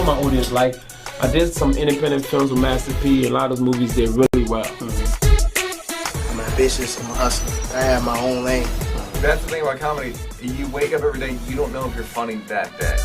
know my audience like. I did some independent films with Master P. A lot of those movies did really well. I'm ambitious, I'm a hustler. I have my own lane. That's the thing about comedy. You wake up every day, you don't know if you're funny that day.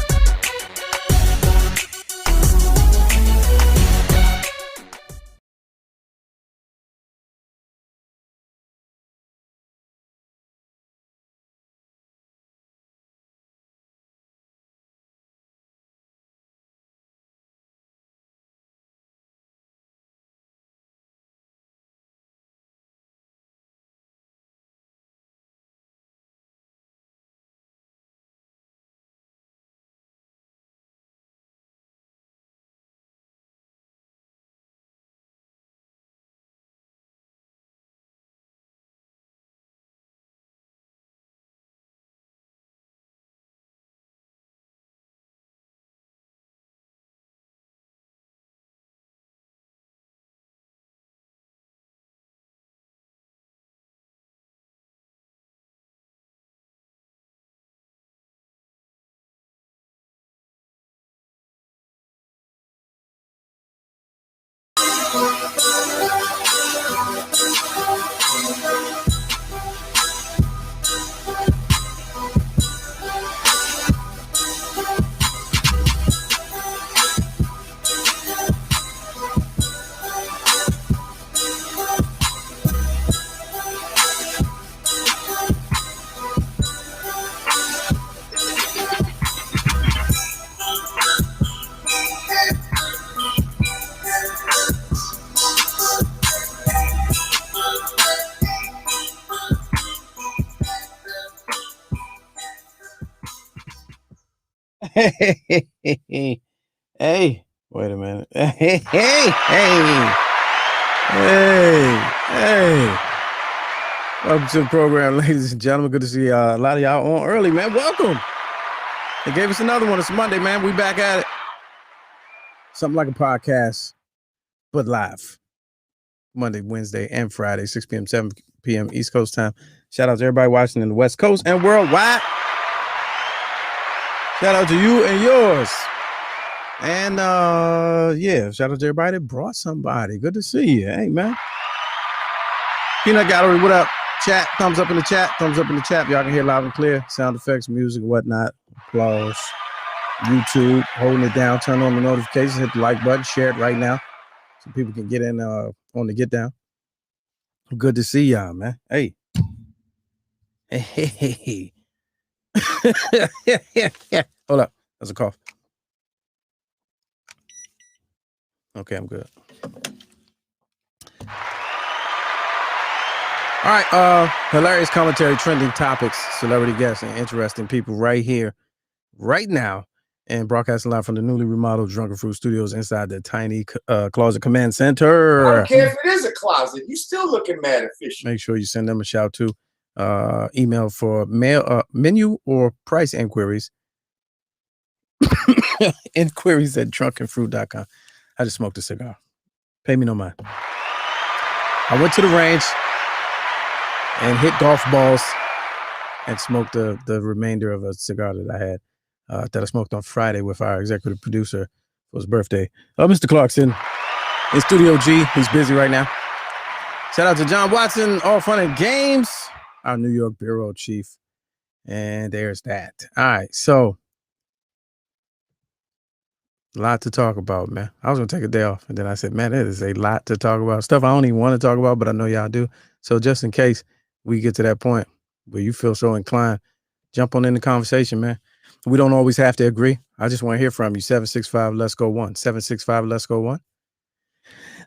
Hey, wait a minute. Hey. Welcome to the program, ladies and gentlemen. Good to see a lot of y'all on early, man. Welcome. They gave us another one. It's Monday, man. We back at it. Something like a podcast, but live. Monday, Wednesday, and Friday, 6 p.m., 7 p.m. East Coast time. Shout out to everybody watching in the West Coast and worldwide. Shout out to you and yours. And yeah, shout out to everybody that brought somebody. Good to see you. Hey, man. Peanut Gallery, what up? Chat, thumbs up in the chat. Thumbs up in the chat. Y'all can hear loud and clear. Sound effects, music, whatnot. Applause. YouTube, holding it down. Turn on the notifications. Hit the like button. Share it right now so people can get in on the get down. Good to see y'all, man. Hey. Hey. Hold up. That's a cough. Okay, I'm good. All right. Hilarious commentary, trending topics, celebrity guests, and interesting people right here, right now, and broadcasting live from the newly remodeled Drunken Fruit Studios inside the tiny closet command center. I don't care if it is a closet. You still looking mad official. Make sure you send them a shout to. Email for mail, menu or price inquiries. Inquiries at drunkenfruit.com. I just smoked a cigar. Pay me no mind. I went to the range and hit golf balls and smoked the remainder of a cigar that I had that I smoked on Friday with our executive producer for his birthday. Mr. Clarkson in Studio G. He's busy right now. Shout out to John Watson, All Fun and Games, our New York bureau chief. And there's that. All right. So a lot to talk about, man. I was going to take a day off. And then I said, man, it is a lot to talk about. Stuff I don't even want to talk about, but I know y'all do. So just in case we get to that point where you feel so inclined, jump on in the conversation, man. We don't always have to agree. I just want to hear from you. 765 Let's Go 1. 765 Let's Go 1.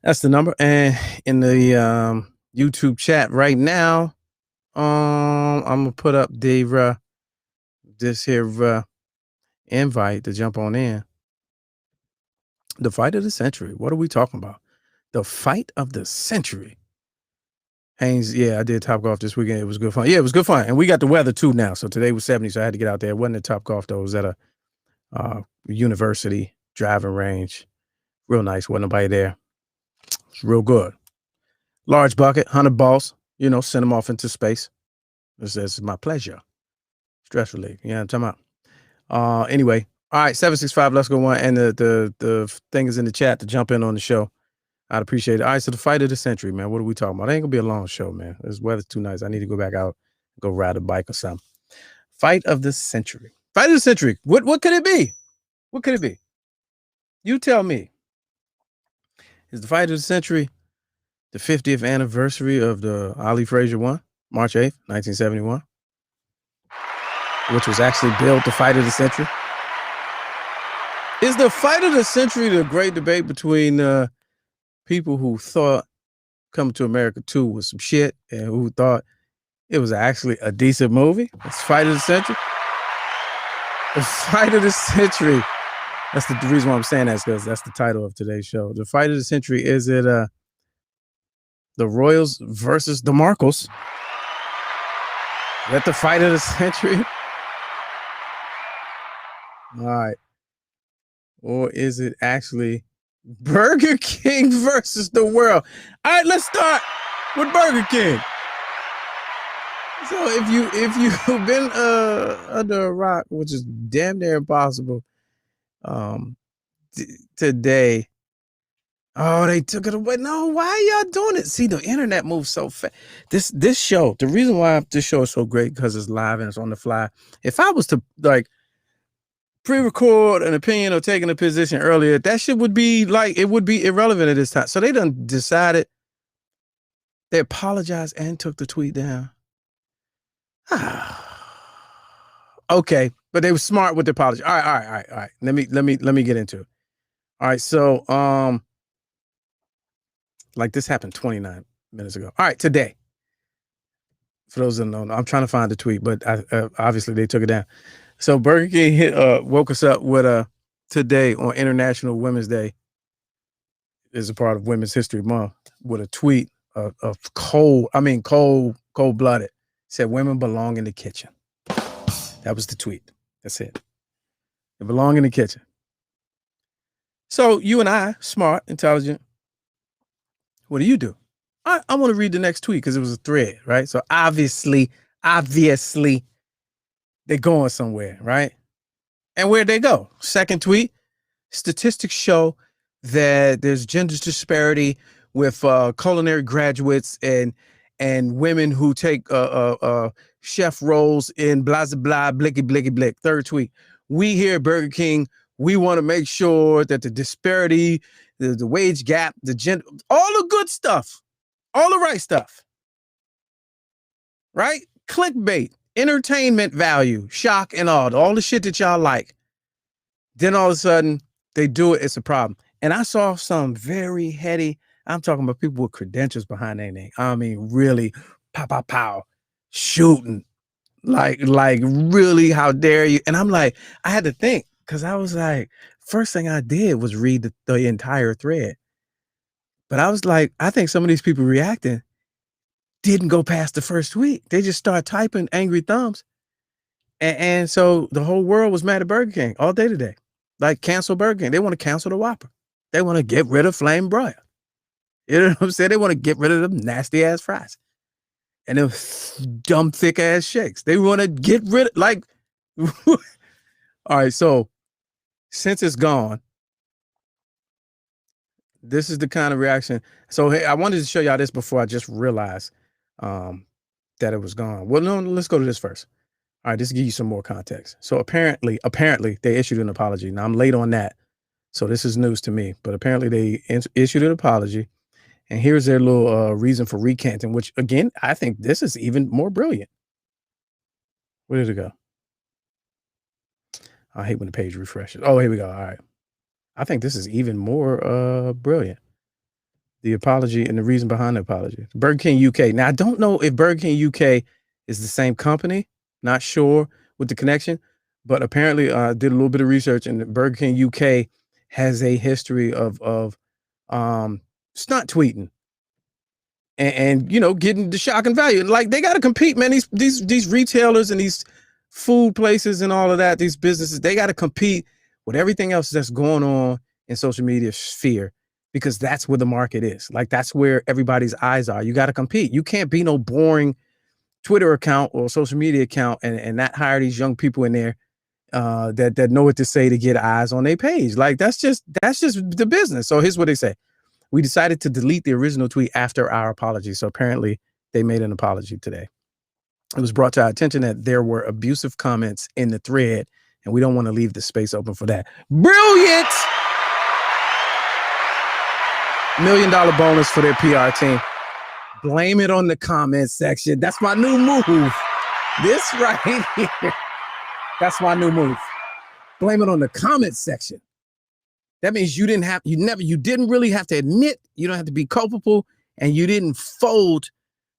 That's the number. And in the YouTube chat right now, I'm going to put up the this here invite to jump on in. The fight of the century. What are we talking about? The fight of the century. Haynes, yeah, I did Top Golf this weekend. It was good fun. Yeah, it was good fun. And we got the weather too now. So today was 70, so I had to get out there. It wasn't at Top Golf, though. It was at a university driving range. Real nice. Wasn't nobody there. It's real good. Large bucket, 100 balls. You know, send them off into space. This is my pleasure. Stress relief. Yeah, I'm talking about. Anyway, All right, 765, let's go one. And the thing is in the chat to jump in on the show. I'd appreciate it. All right, so the fight of the century, man. What are we talking about? It ain't gonna be a long show, man. This weather's too nice. I need to go back out, go ride a bike or something. Fight of the century. Fight of the century. What could it be? What could it be? You tell me. Is the fight of the century the 50th anniversary of the Ali Frazier one, March 8th, 1971, which was actually billed the fight of the century? Is the fight of the century the great debate between people who thought Coming to America 2 was some shit and who thought it was actually a decent movie? It's Fight of the Century. The Fight of the Century. That's the reason why I'm saying that, is because that's the title of today's show. The Fight of the Century. Is it the Royals versus the Markles? Is that the Fight of the Century? All right. Or is it actually Burger King versus the world? All right, let's start with Burger King. So if you've been under a rock, which is damn near impossible, today, oh, they took it away. No, why are y'all doing it? See, the internet moves so fast. This show, the reason why this show is so great, because it's live and it's on the fly. If I was to like pre-record an opinion or taking a position earlier, that shit would be like, it would be irrelevant at this time. So they done decided, they apologized and took the tweet down. Okay, but they were smart with the apology. All right. Let me get into it. All right, so like this happened 29 minutes ago. All right, today. For those that don't know, I'm trying to find the tweet, but obviously they took it down. So Burger King woke us up with today on International Women's Day, is a part of Women's History Month, with a tweet of cold-blooded. Said women belong in the kitchen. That was the tweet. That's it. They belong in the kitchen. So you and I, smart, intelligent, what do? I want to read the next tweet because it was a thread, right? So obviously, they're going somewhere, right? And where'd they go? Second tweet, statistics show that there's gender disparity with culinary graduates and women who take chef roles in blah, blah, blicky, blicky, blick. Third tweet, we here at Burger King, we want to make sure that the disparity, the wage gap, the gender, all the good stuff, all the right stuff, right? Clickbait, entertainment value, shock and all the shit that y'all like. Then all of a sudden they do it, it's a problem. And I saw some very heady, I'm talking about people with credentials behind their name. I mean, really, pow, shooting. Like really, how dare you? And I'm like, I had to think, because I was like, first thing I did was read the entire thread. But I was like, I think some of these people reacting didn't go past the first tweet. They just start typing angry thumbs. And so the whole world was mad at Burger King all day today. Like, cancel Burger King. They want to cancel the Whopper. They want to get rid of flame broil. You know what I'm saying? They want to get rid of them nasty ass fries and them dumb thick ass shakes. They want to get rid of, like, all right. So since it's gone, this is the kind of reaction. So, hey, I wanted to show y'all this before I just realized that it was gone. Well, no, let's go to this first. All right, just to give you some more context. So apparently they issued an apology. Now I'm late on that, so this is news to me. But apparently they issued an apology, and here's their little reason for recanting. Which, again, I think this is even more brilliant. Where did it go? I hate when the page refreshes. Oh, here we go. All right, I think this is even more brilliant. The apology and the reason behind the apology. Burger King UK. Now I don't know if Burger King UK is the same company. Not sure with the connection, but apparently did a little bit of research, and Burger King UK has a history of stunt tweeting and you know, getting the shock and value. Like, they got to compete, man. These retailers and these food places and all of that, these businesses, they got to compete with everything else that's going on in social media sphere, because that's where the market is. Like, that's where everybody's eyes are. You got to compete. You can't be no boring Twitter account or social media account and not hire these young people in there that know what to say to get eyes on their page. Like that's just the business. So here's what they say. We decided to delete the original tweet after our apology. So apparently they made an apology today. It was brought to our attention that there were abusive comments in the thread, and we don't want to leave the space open for that. Brilliant! $1 million bonus for their PR team. Blame it on the comment section. That's my new move. This right here. That's my new move. Blame it on the comment section. That means you didn't really have to admit, you don't have to be culpable, and you didn't fold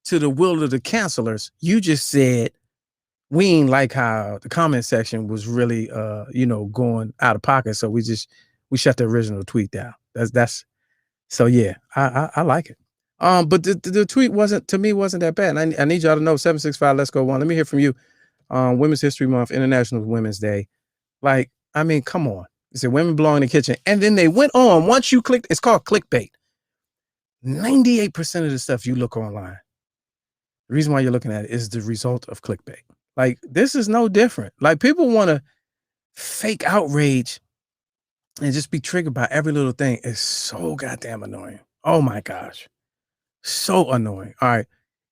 to the will of the cancelers. You just said, we ain't like how the comment section was really, going out of pocket. So we shut the original tweet down. So yeah, I like it. But the tweet wasn't that bad. And I need y'all to know 765, let's go one. Let me hear from you. Women's History Month, International Women's Day. Like, I mean, come on. It said women belong in the kitchen. And then they went on, once you clicked, it's called clickbait. 98% of the stuff you look online, the reason why you're looking at it is the result of clickbait. Like, this is no different. Like, people want to fake outrage and just be triggered by every little thing. It's so goddamn annoying. Oh my gosh. So annoying. All right.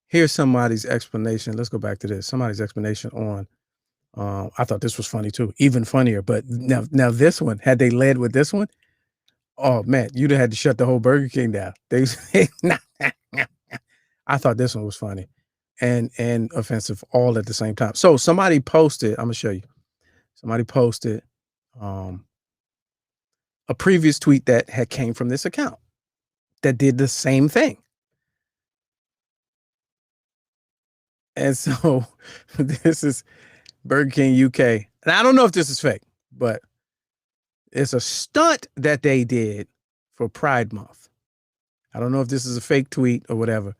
Here's somebody's explanation. Let's go back to this. Somebody's explanation on, I thought this was funny too, even funnier. But now this one, had they led with this one, oh man, you'd have had to shut the whole Burger King down. I thought this one was funny and offensive all at the same time. So somebody posted, I'm gonna show you. Somebody posted a previous tweet that had came from this account that did the same thing. And so this is Burger King UK. And I don't know if this is fake, but it's a stunt that they did for Pride Month. I don't know if this is a fake tweet or whatever,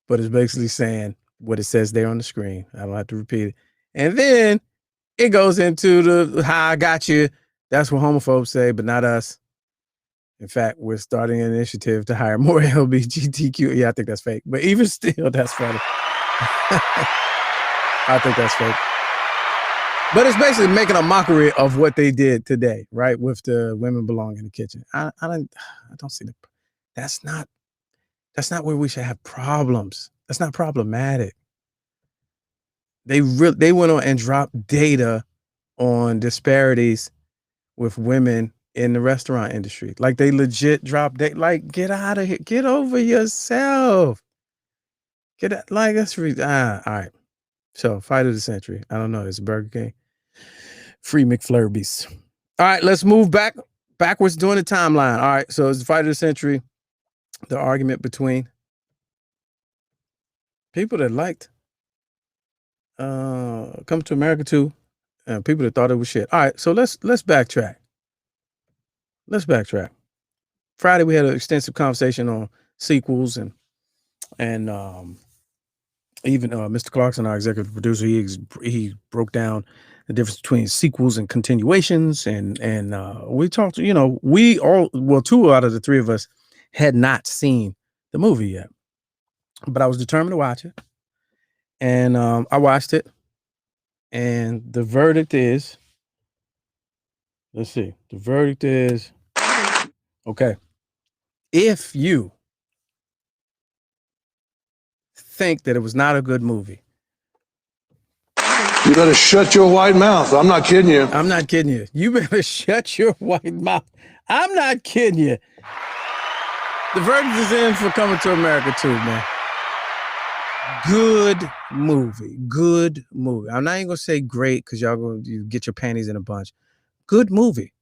but it's basically saying what it says there on the screen. I don't have to repeat it. And then it goes into the how I got you. That's what homophobes say, but not us. In fact, we're starting an initiative to hire more LGBTQ. Yeah, I think that's fake. But even still, that's funny. I think that's fake. But it's basically making a mockery of what they did today, right? With the women belong in the kitchen. I don't see that's not where we should have problems. That's not problematic. They went on and dropped data on disparities with women in the restaurant industry. Like, they legit dropped data. Like, get out of here. Get over yourself. Get out. Like, that's all right. So, fight of the century. I don't know. It's Burger King. Free McFlurbies. All right, let's move backwards during the timeline. All right, so it's the fight of the century. The argument between people that liked Come to America 2 and people that thought it was shit. All right, so let's backtrack. Friday we had an extensive conversation on sequels and even Mr. Clarkson, our executive producer, he broke down the difference between sequels and continuations, and we talked. Two out of the three of us had not seen the movie yet, but I was determined to watch it, and I watched it, and the verdict is, let's see, the verdict is, okay, if you think that it was not a good movie, you better shut your white mouth. I'm not kidding you. I'm not kidding you. You better shut your white mouth. I'm not kidding you. The verdict is in for Coming to America 2, man. Good movie. I'm not even gonna say great because y'all gonna get your panties in a bunch. Good movie.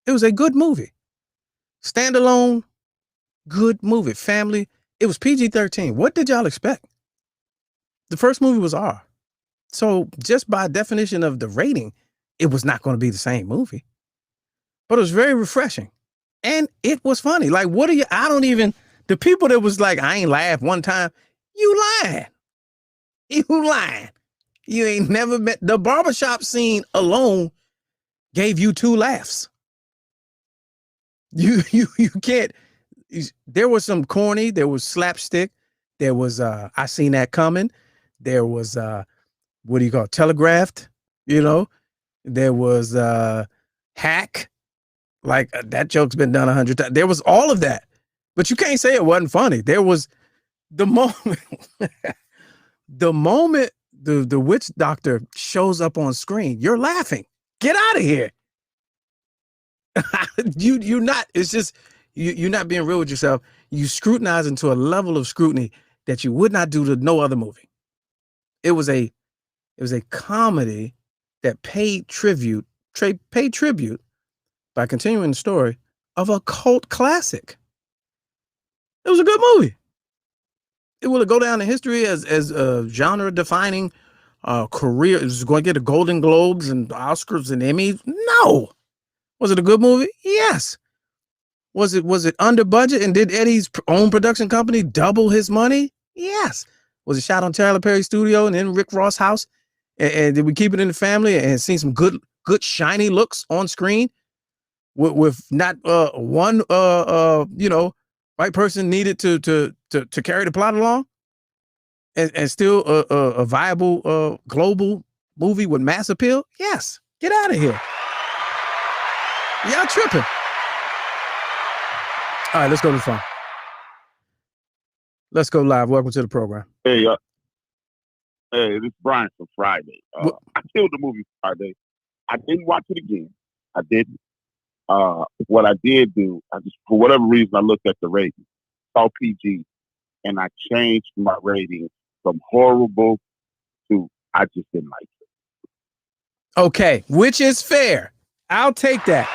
It was a good movie. Standalone, good movie. Family. It was PG-13. What did y'all expect? The first movie was R. So just by definition of the rating, it was not going to be the same movie. But it was very refreshing. And it was funny. Like, the people that was like, I ain't laughed one time, you lying. You ain't never met. The barbershop scene alone gave you 2 laughs. You can't. There was some corny, there was slapstick, there was I seen that coming, there was telegraphed, There was Hack. Like that joke's been done 100 times. There was all of that, but you can't say it wasn't funny. There was the moment, the moment the witch doctor shows up on screen, you're laughing. Get out of here. You're not. It's just you're not being real with yourself. You scrutinize into a level of scrutiny that you would not do to no other movie. It was a comedy that paid tribute by continuing the story of a cult classic. It was a good movie. It will go down in history as a genre defining career. It was going to get a Golden Globes and Oscars and Emmys. No. Was it a good movie? Yes. Was it under budget, and did Eddie's own production company double his money? Yes. Was it shot on Tyler Perry studio and in Rick Ross' house? And did we keep it in the family and see some good shiny looks on screen with not one white person needed to carry the plot along, and still a viable global movie with mass appeal? Yes. Get out of here. Y'all tripping. All right, let's go to the phone. Let's go live. Welcome to the program. Hey, this is Brian from Friday. I killed the movie Friday. I didn't watch it again. I didn't. What I did do, for whatever reason, I looked at the rating, saw PG, and I changed my rating from horrible to I just didn't like it. Okay, which is fair. I'll take that.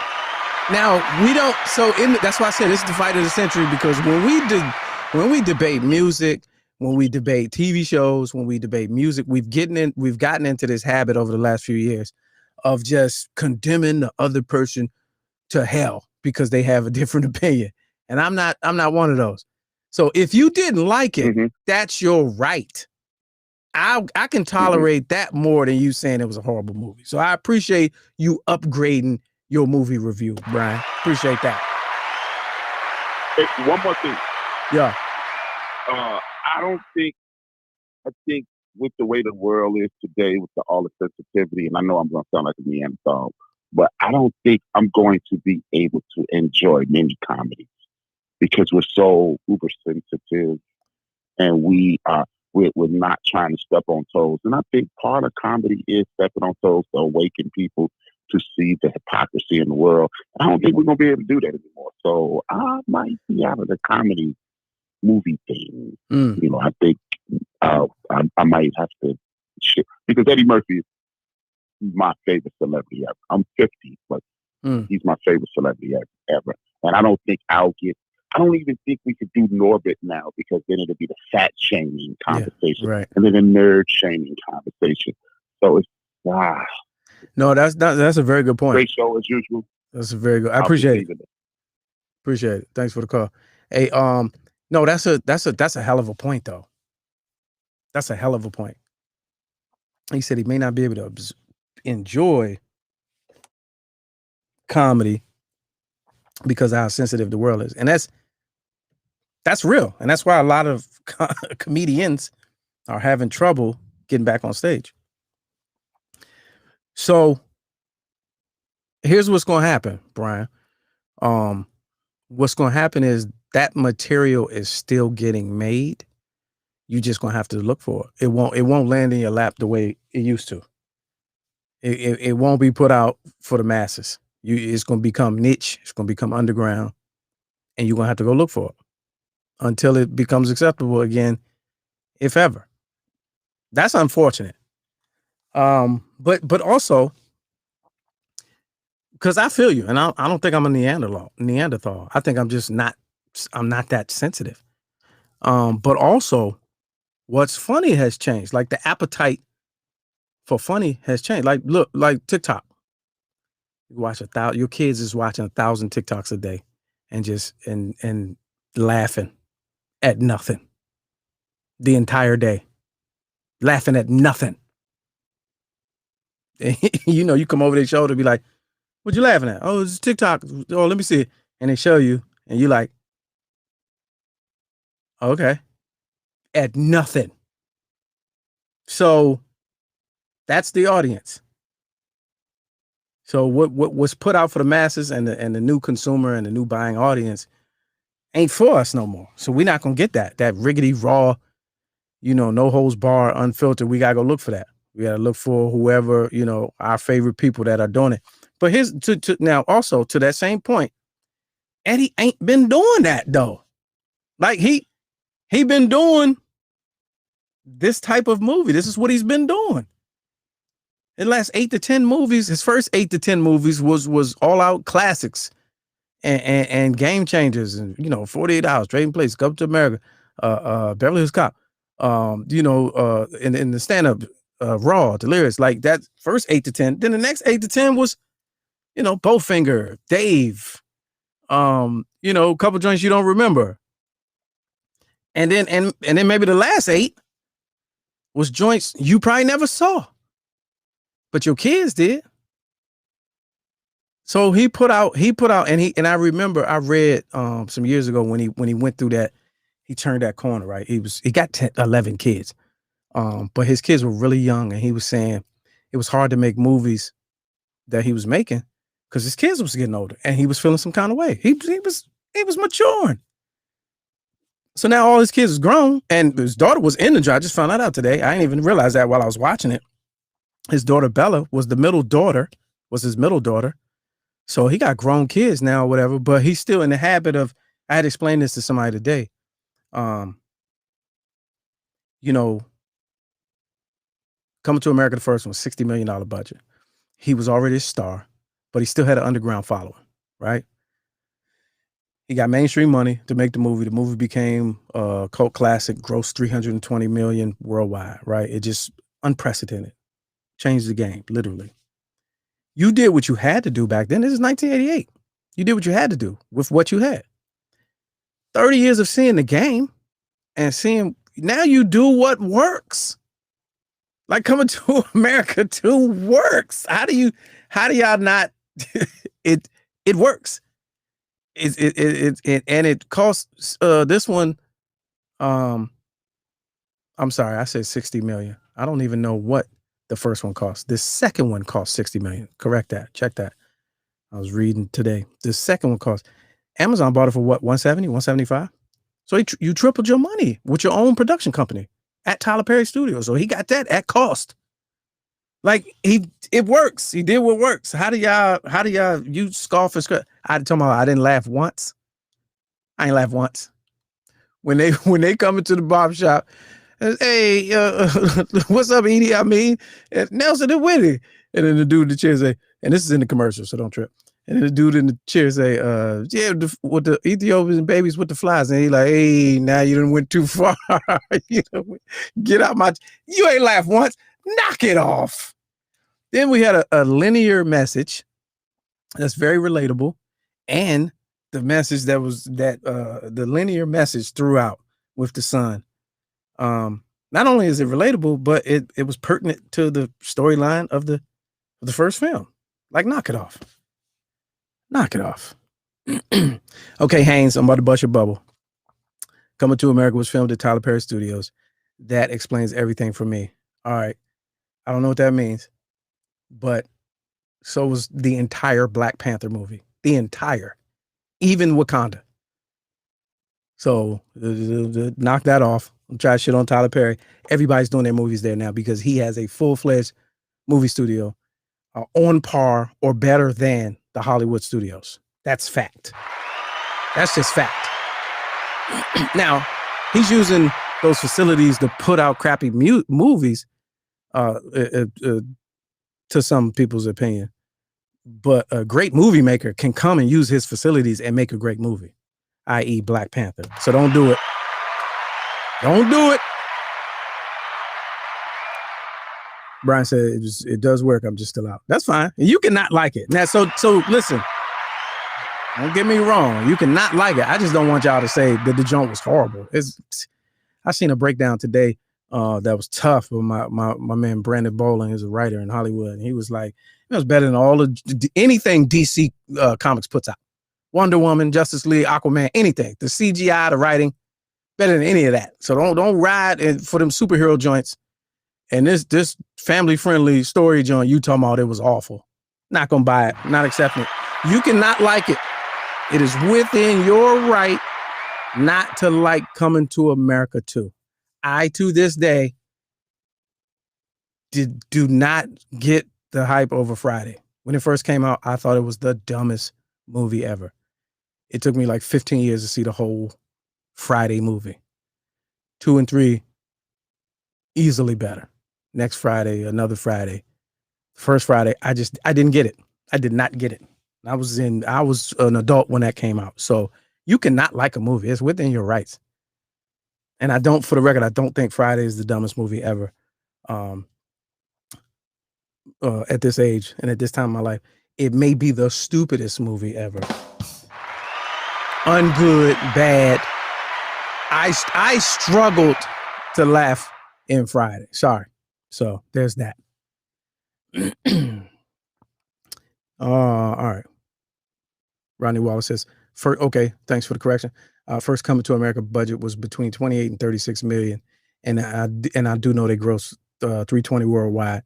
Now we don't. So that's why I said this is the fight of the century, because when we debate music, when we debate TV shows, when we debate music, we've gotten into this habit over the last few years of just condemning the other person to hell because they have a different opinion. And I'm not one of those. So if you didn't like it, that's your right. I can tolerate that more than you saying it was a horrible movie. So I appreciate you upgrading your movie review, Brian. Appreciate that. Hey, one more thing. Yeah. I think with the way the world is today, with all the sensitivity, and I know I'm going to sound like a Neanderthal, but I don't think I'm going to be able to enjoy many comedies because we're so uber sensitive, and we're not trying to step on toes. And I think part of comedy is stepping on toes to awaken people to see the hypocrisy in the world. I don't think we're going to be able to do that anymore. So I might be out of the comedy movie thing. I think I might have to shift, because Eddie Murphy is my favorite celebrity ever. I'm 50, but he's my favorite celebrity ever. And I don't even think we could do Norbit now, because then it'll be the fat shaming conversation, right, and then the nerd shaming conversation. So it's no, that's a very good point. Great show as usual. That's a very good. I appreciate it. Appreciate it. Thanks for the call. Hey, no, that's a hell of a point, though. That's a hell of a point. He said he may not be able to enjoy comedy because of how sensitive the world is, and that's real, and that's why a lot of comedians are having trouble getting back on stage. So here's what's going to happen, Brian. What's going to happen is that material is still getting made. You just going to have to look for it. It won't land in your lap the way it used to. It won't be put out for the masses. It's going to become niche. It's going to become underground, and you're going to have to go look for it until it becomes acceptable again, if ever. That's unfortunate. But also, because I feel you, and I don't think I'm a Neanderthal. I think I'm not that sensitive. But also, what's funny has changed. Like the appetite for funny has changed. Like look, like TikTok. You watch your kids is watching 1,000 TikToks a day, and just and laughing at nothing the entire day, laughing at nothing. You come over their shoulder and be like, what you laughing at? Oh, it's TikTok. Oh, let me see it. And they show you, and you like, okay, at nothing. So that's the audience. So what's put out for the masses and the new consumer and the new buying audience ain't for us no more. So we're not gonna get that riggedy raw, no holds bar, unfiltered. We gotta go look for that. We gotta look for whoever, our favorite people that are doing it. But here's now also to that same point, Eddie ain't been doing that though. Like he been doing this type of movie. This is what he's been doing. In the last 8 to 10 movies, his first 8 to 10 movies was all out classics and game changers, and 48 Hours, Trading Places, Come to America, Beverly Hills Cop, in the stand-up, Raw, Delirious, like that first 8 to 10. Then the next 8 to 10 was, Bowfinger, Dave, a couple joints you don't remember. And then maybe the last 8 was joints you probably never saw, but your kids did. So he put out, and I remember I read some years ago when he went through that, he turned that corner, right? He got 11 kids, but his kids were really young, and he was saying it was hard to make movies that he was making because his kids was getting older, and he was feeling some kind of way. He was maturing. So now all his kids is grown, and his daughter was in the job. I just found that out today. I didn't even realize that while I was watching it. His daughter Bella was his middle daughter. So he got grown kids now or whatever, but he's still in the habit of, I had explained this to somebody today. Coming to America, the first one, $60 million budget. He was already a star, but he still had an underground following, right? He got mainstream money to make the movie. The movie became a cult classic, grossed $320 million worldwide, right? It just unprecedented. Changed the game, literally. You did what you had to do back then. This is 1988. You did what you had to do with what you had. 30 years of seeing the game and seeing, now you do what works. Like Coming to America 2 works. How do y'all not, it works. It costs this one, I'm sorry, I said 60 million. I don't even know what the first one cost. The second one cost 60 million. Correct that. Check that. I was reading today. The second one cost. Amazon bought it for what? 170, 175? So you tripled your money with your own production company at Tyler Perry Studios. So he got that at cost. Like it works. He did what works. How do y'all you scoff and scratch? I told him I didn't laugh once. I ain't laugh once. When they come into the barbershop, hey, what's up, Edie? I mean, Nelson and Winnie. And then the dude in the chair say, and this is in the commercial, so don't trip. And then the dude in the chair say, yeah, with the Ethiopian babies with the flies. And he like, hey, now you done went too far. Get out you ain't laugh once. Knock it off. Then we had a linear message that's very relatable. And the message the linear message throughout with the son. Not only is it relatable, but it was pertinent to the storyline of the first film. Like, knock it off. Knock it off. Okay, Haynes, I'm about to bust your bubble. Coming to America was filmed at Tyler Perry Studios. That explains everything for me. All right. I don't know what that means, but so was the entire Black Panther movie. The entire. Even Wakanda. So knock that off. I'm trying to shit on Tyler Perry. Everybody's doing their movies there now because he has a full-fledged movie studio on par or better than the Hollywood studios. That's fact. That's just fact. Now, he's using those facilities to put out crappy movies, to some people's opinion. But a great movie maker can come and use his facilities and make a great movie, i.e. Black Panther. So don't do it. Don't do it. Brian said it does work. I'm just still out. That's fine. You cannot like it. Now, so listen, don't get me wrong. You cannot like it. I just don't want y'all to say that the joint was horrible. I seen a breakdown today that was tough with my man Brandon Bowling, is a writer in Hollywood. And he was like, it was better than anything DC Comics puts out. Wonder Woman, Justice League, Aquaman, anything. The CGI, the writing, better than any of that. So don't ride for them superhero joints. And this family-friendly story joint you talking about, it was awful. Not gonna buy it. Not accepting it. You cannot like it. It is within your right not to like Coming to America 2. I, to this day, do not get the hype over Friday. When it first came out, I thought it was the dumbest movie ever. It took me like 15 years to see the whole Friday movie. 2 and 3, easily better. Next Friday, another Friday. First Friday, I didn't get it. I did not get it. I was an adult when that came out. So you cannot like a movie. It's within your rights. And for the record, I don't think Friday is the dumbest movie ever. At this age and at this time in my life, it may be the stupidest movie ever. Ungood, bad. I struggled to laugh in Friday. Sorry. So there's that. All right. Rodney Wallace says, okay, thanks for the correction. First Coming to America budget was between 28 and 36 million. And I do know they gross 320 worldwide.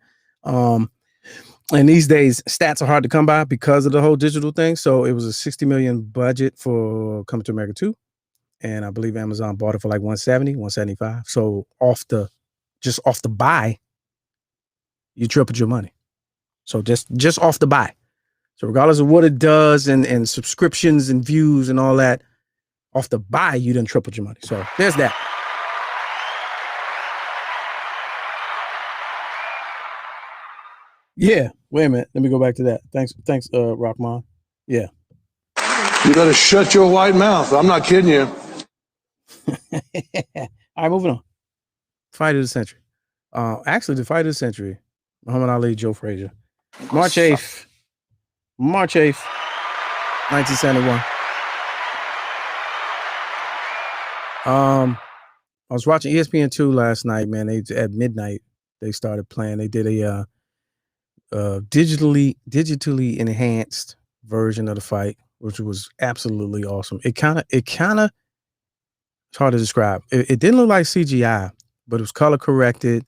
And these days, stats are hard to come by because of the whole digital thing. So it was a 60 million budget for Coming to America 2. And I believe Amazon bought it for like 170, 175. So just off the buy, you tripled your money. So just off the buy. So regardless of what it does and subscriptions and views and all that, off the buy, you done tripled your money. So there's that. Yeah. Wait a minute. Let me go back to that. Thanks, Rockman. Yeah. You better shut your white mouth. I'm not kidding you. All right, moving on. Fight of the century. Actually, the fight of the century, Muhammad Ali, Joe Frazier. March 8th, 1971. I was watching ESPN2 last night, man. At midnight, they started playing. They did a digitally enhanced version of the fight, which was absolutely awesome. It kind of it's hard to describe. It didn't look like CGI, but it was color corrected,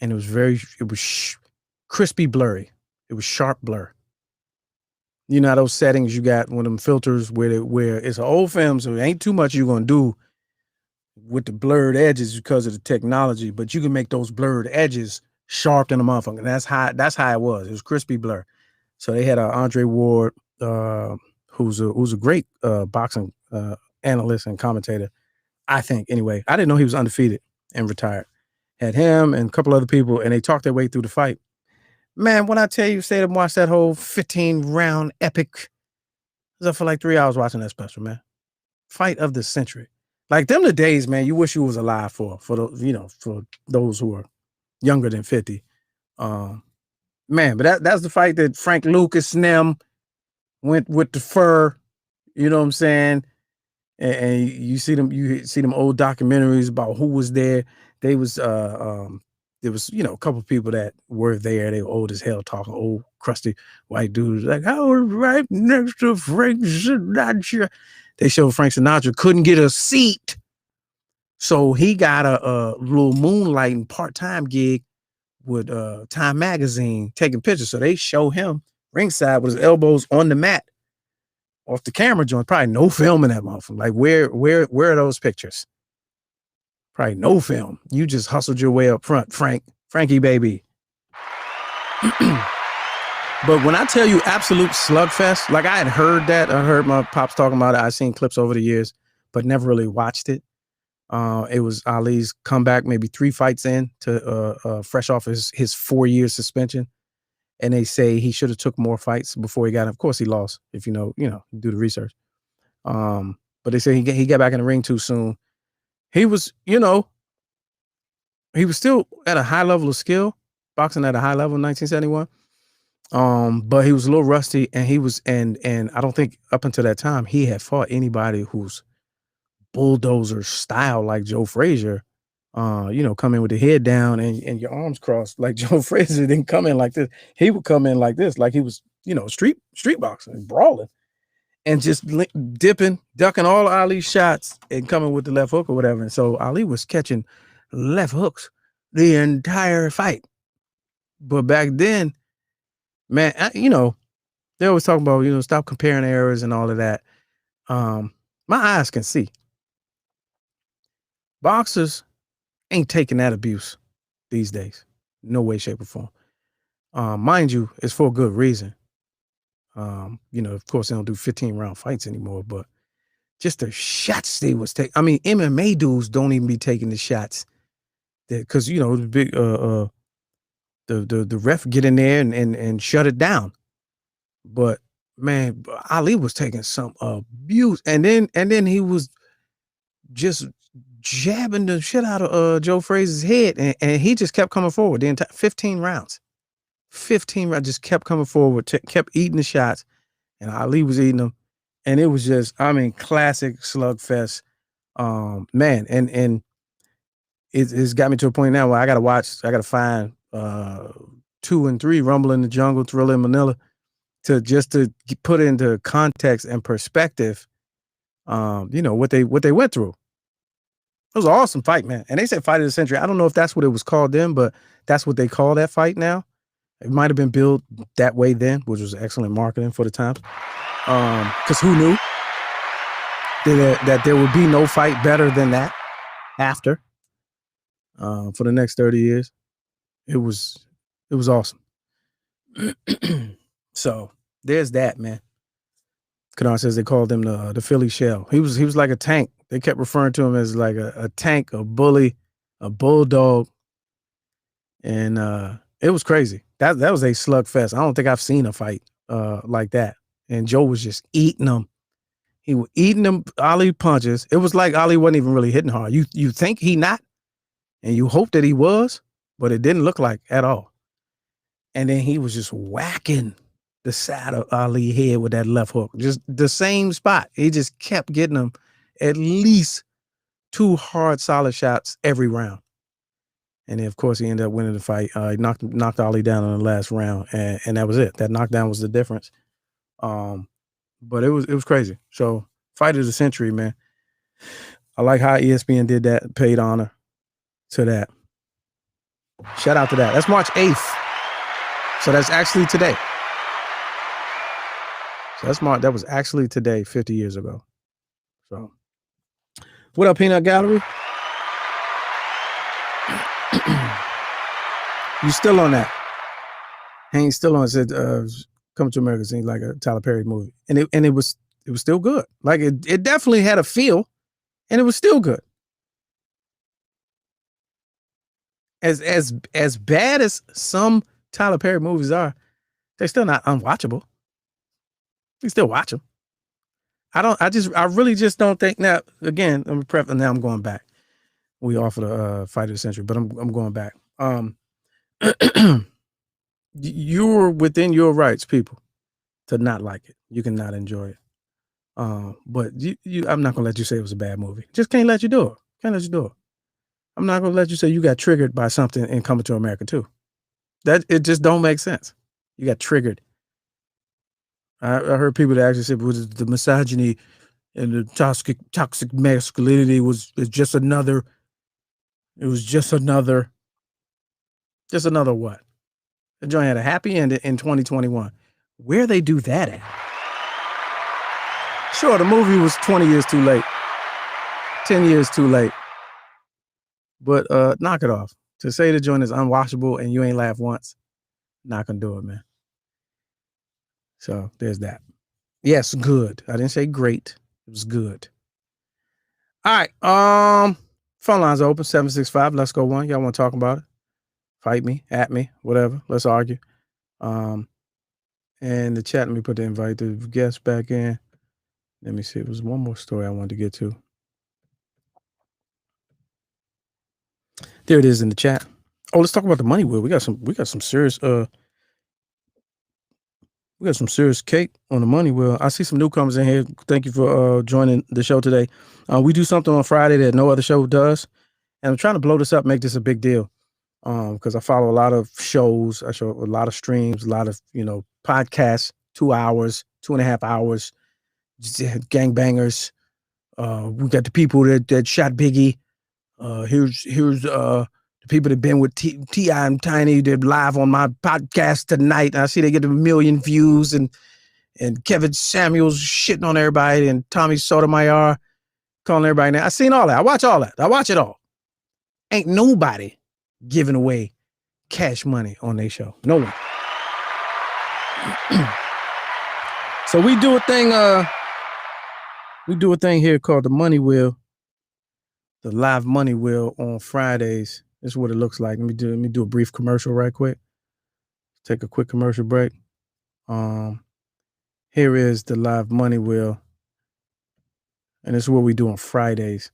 and it was crispy blurry. It was sharp blur. You know those settings you got one of them filters where it's an old film, so it ain't too much you're gonna do with the blurred edges because of the technology, but you can make those blurred edges sharp in a motherfucker. And that's how it was. It was crispy blur. So they had Andre Ward, who's a great boxing analyst and commentator, I think. Anyway, I didn't know he was undefeated and retired. Had him and a couple other people, and they talked their way through the fight. Man, when I tell you, stayed up and watched that whole 15-round epic, I was up for like 3 hours watching that special, man. Fight of the century. Like them the days, man, you wish you was alive for those who are younger than 50. Man, but that's the fight that Frank Lucas and them went with the fur, you know what I'm saying? And you see them old documentaries about who was there. There was a couple of people that were there. They were old as hell, talking old crusty white dudes like, I was right next to Frank Sinatra. They showed Frank Sinatra couldn't get a seat, so he got a little moonlighting part-time gig with Time Magazine taking pictures. So they show him ringside with his elbows on the mat off the camera joint. Probably no film in that motherfucker. Like where are those pictures? Probably no film. You just hustled your way up front, Frankie baby. But when I tell you absolute slugfest, like I had heard that, I heard my pops talking about it. I've seen clips over the years, but never really watched it. It was Ali's comeback, maybe 3 fights in to fresh off his 4-year suspension. And they say he should have took more fights before he got. Of course, he lost. If you know, do the research. But they say he got back in the ring too soon. He was, he was still at a high level of skill, boxing at a high level in 1971. But he was a little rusty, and he was, and I don't think up until that time he had fought anybody who's bulldozer style like Joe Frazier. Come in with the head down and your arms crossed. Like Joe Frazier didn't come in like this. He would come in like this, like he was, street boxing, brawling, and just dipping, ducking all Ali's shots and coming with the left hook or whatever. And so Ali was catching left hooks the entire fight. But back then, man, they always talk about, stop comparing errors and all of that. My eyes can see. Boxers ain't taking that abuse these days. No way, shape, or form. Mind you, it's for a good reason. Of course, they don't do 15-round fights anymore, but just the shots they was taking. I mean, MMA dudes don't even be taking the shots because, the big, the ref get in there and shut it down. But man, Ali was taking some abuse, and then he was just jabbing the shit out of Joe Frazier's head, and he just kept coming forward the entire 15 rounds. 15 rounds, just kept coming forward, kept eating the shots, and Ali was eating them, and it was just, classic slugfest, man, and it's got me to a point now where I gotta find 2 and 3, Rumble in the Jungle, Thriller in Manila, to put into context and perspective, what they went through. It was an awesome fight, man. And they said fight of the century. I don't know if that's what it was called then, but that's what they call that fight now. It might have been billed that way then, which was excellent marketing for the times. Because who knew that there would be no fight better than that after for the next 30 years. It was awesome. So there's that, man. Kennard says they called him the Philly Shell. He was like a tank. They kept referring to him as like a tank, a bully, a bulldog. And it was crazy. That was a slugfest. I don't think I've seen a fight like that. And Joe was just eating them. He was eating them Ali punches. It was like Ali wasn't even really hitting hard. You think he not, and you hope that he was, but it didn't look like at all. And then he was just whacking the side of Ali's head with that left hook, just the same spot. He just kept getting him at least 2 hard, solid shots every round. And then, of course, he ended up winning the fight. He knocked Ali down in the last round, and that was it. That knockdown was the difference. But it was crazy. So, fight of the century, man. I like how ESPN did that, paid honor to that. Shout out to that. That's March 8th. So that's actually today. So that was actually today, 50 years ago. So, what up, Peanut Gallery? You still on that? Hank's still on. It said, "Come to America" seems like a Tyler Perry movie, and it was still good. Like it definitely had a feel, and it was still good. As bad as some Tyler Perry movies are, they're still not unwatchable. You still watch them. I really just don't think. Now, again, now I'm going back. We offered a fight of the century, but I'm going back. You're within your rights, people, to not like it. You cannot enjoy it. But I'm not gonna let you say it was a bad movie. Just can't let you do it. Can't let you do it. I'm not gonna let you say you got triggered by something in Coming to America too. That it just don't make sense. You got triggered. I heard people that actually said was the misogyny and the toxic masculinity was just another. It was just another what? The joint had a happy end in 2021. Where they do that at? Sure, the movie was 20 years too late. 10 years too late. But knock it off. To say the joint is unwatchable and you ain't laughed once, not gonna do it, man. So there's that. Yes, good. I didn't say great. It was good. All right. Phone lines are open, 765. Let's go one. Y'all want to talk about it? Fight me, at me, whatever. Let's argue. And the chat, let me put the invite the guests back in. Let me see. It was one more story I wanted to get to. There it is in the chat. Oh, let's talk about the money wheel. We got some serious cake on the money wheel. I see some newcomers in here. Thank you for joining the show today. We do something on Friday that no other show does. And I'm trying to blow this up, make this a big deal. Because I follow a lot of shows. I show a lot of streams, a lot of, podcasts, 2 hours, 2.5 hours, gangbangers. We got the people that shot Biggie. Here's the people that been with T.I. and Tiny, they're live on my podcast tonight. And I see they get 1 million views, and Kevin Samuels shitting on everybody, and Tommy Sotomayor calling everybody now. I seen all that. I watch all that. I watch it all. Ain't nobody giving away cash money on their show. No one. So we do a thing. We do a thing here called the Money Wheel, the live Money Wheel on Fridays. This is what it looks like. Let me do a brief commercial right quick. Take a quick commercial break. Here is the live Money Wheel, and this is what we do on Fridays.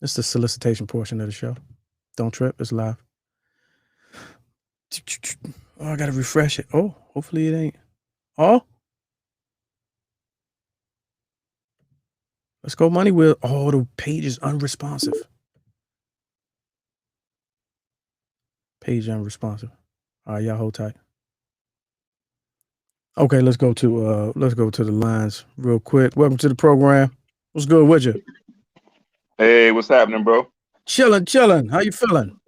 It's the solicitation portion of the show. Don't trip. It's live. Oh, I gotta refresh it. Oh, hopefully it ain't. Oh, let's go Money Wheel. Oh, the page is unresponsive. Page unresponsive. All right, y'all hold tight. Okay, let's go to the lines real quick. Welcome to the program. What's good with you? Hey, what's happening, bro? Chilling. How you feeling?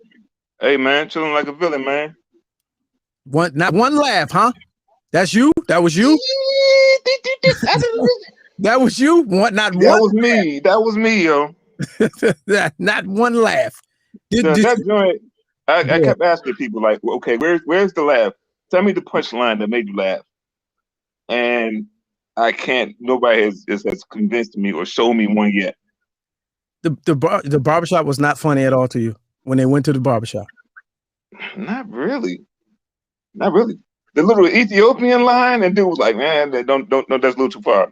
Hey, man, chilling like a villain, man. Not one laugh, huh? That's you? That was you? That was you? That was me. That was me, yo. Not one laugh. That joint, I kept asking people, like, okay, where's the laugh? Tell me the punchline that made you laugh. And I can't. Nobody has convinced me or shown me one yet. The barbershop was not funny at all to you when they went to the barbershop? Not really. The little Ethiopian line, and dude was like, man, don't, that's a little too far.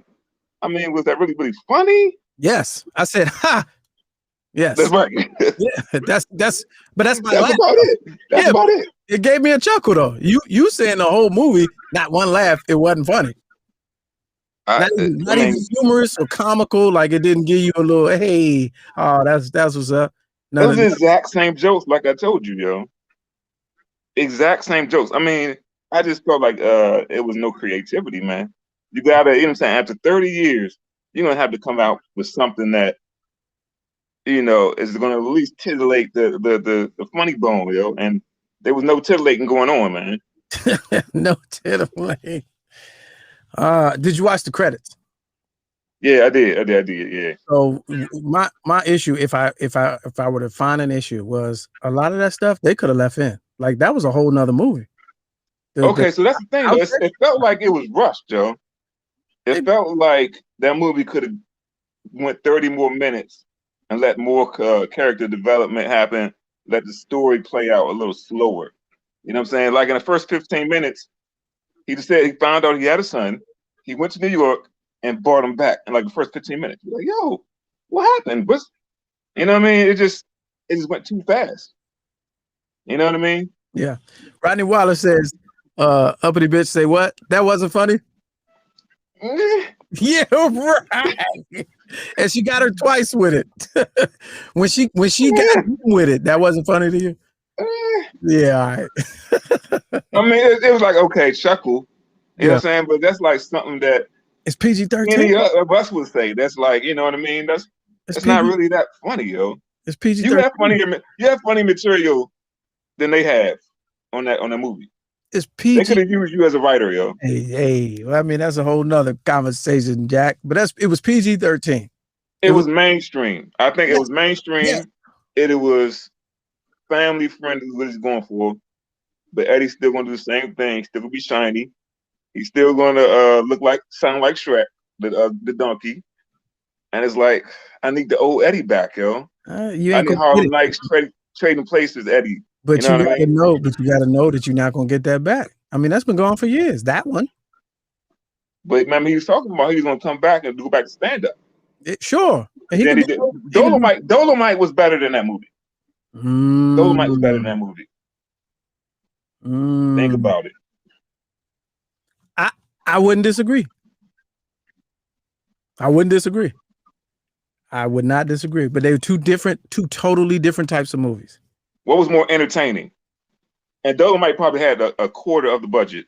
I mean, was that really, really funny? Yes. I said, ha. Yes. That's right. Yeah, that's my That's laugh. about it. That's about it. It gave me a chuckle though. You saying the whole movie, not one laugh, it wasn't funny. Not even humorous or comical, like it didn't give you a little, hey, oh, that's what's up. It was the exact same jokes, like I told you, yo. Exact same jokes. I mean, I just felt like it was no creativity, man. You gotta, you know what I'm saying, after 30 years, you're gonna have to come out with something that, you know, is gonna at least titillate the funny bone, yo. And there was no titillating going on, man. No titillating. Did you watch the credits? Yeah, I did, yeah. So my issue, if I were to find an issue, was a lot of that stuff they could have left in. Like that was a whole nother movie. So that's the thing. Though. It felt like it was rushed, Joe. It felt like that movie could have went 30 more minutes and let more character development happen. Let the story play out a little slower. You know what I'm saying? Like in the first 15 minutes, he just said he found out he had a son. He went to New York and brought him back in like the first 15 minutes. You're like, yo, what happened? You know what I mean? It just went too fast. You know what I mean? Yeah. Rodney Wallace says, uppity bitch say what? That wasn't funny? Yeah, right. And she got her twice with it. when she got with it, that wasn't funny to you? Yeah, all right. I mean, it was like, okay, chuckle. You know what I'm saying? But that's like something that it's PG-13. Any of us would say. That's like, you know what I mean? It's not really that funny, yo. It's PG-13. You have funny material than they have on that movie. It's PG. They could have used you as a writer, yo. Hey. Well, I mean, that's a whole nother conversation, Jack. But it was PG-13. It was mainstream. I think it was mainstream. Yeah. It was family friendly, what he's going for. But Eddie's still gonna do the same thing. He's still gonna be shiny. He's still gonna sound like Shrek, the donkey. And it's like, I need the old Eddie back, yo. I need Harlem Nights trading places, Eddie. But you gotta know that you're not gonna get that back. I mean, that's been going for years. That one. But remember, he was talking about he was gonna come back and go back to stand up. Sure. Dolomite was better than that movie. Dolomite was better than that movie. Think about it. I wouldn't disagree. I would not disagree. But they were two totally different types of movies. What was more entertaining? And Dolomite probably had a quarter of the budget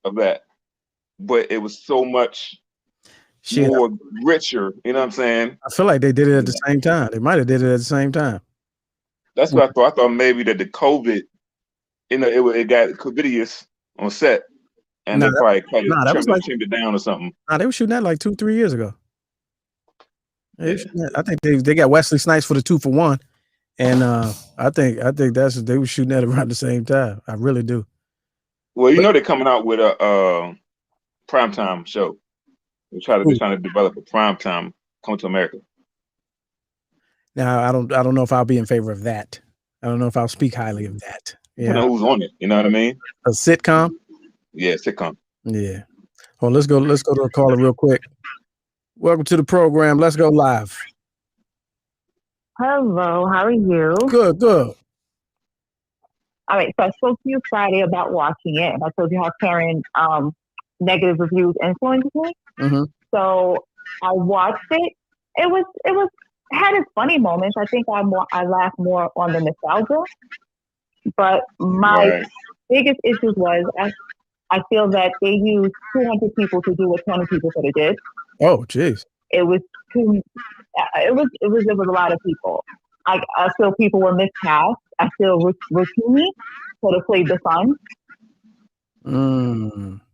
of that, but it was so much more richer. You know what I'm saying? I feel like they did it at the same time. They might have did it at the same time. That's what I thought. I thought maybe that the COVID, it got covidious on set, and they probably that was like trimmed it down or something. Nah, they were shooting that like 2-3 years ago. I think they got Wesley Snipes for the 2-for-1, and I think they were shooting that around the same time. I really do. Well, they're coming out with a primetime show. They're trying to develop a primetime Coming to America. Now I don't know if I'll be in favor of that. I don't know if I'll speak highly of that. Yeah. You know who's on it. You know what I mean? A sitcom? Yeah, sitcom. Yeah. Well, let's go to a caller real quick. Welcome to the program. Let's go live. Hello, how are you? Good. All right, so I spoke to you Friday about watching it, and I told you how Karen negative reviews influenced me. Mm-hmm. So I watched it. It had its funny moments. I think I laughed more on the nostalgia. But my biggest issue was I feel that they used 200 people to do what 20 people could have did. Oh, jeez. It was a lot of people. I feel people were miscast. I feel Rukmini could have played the son.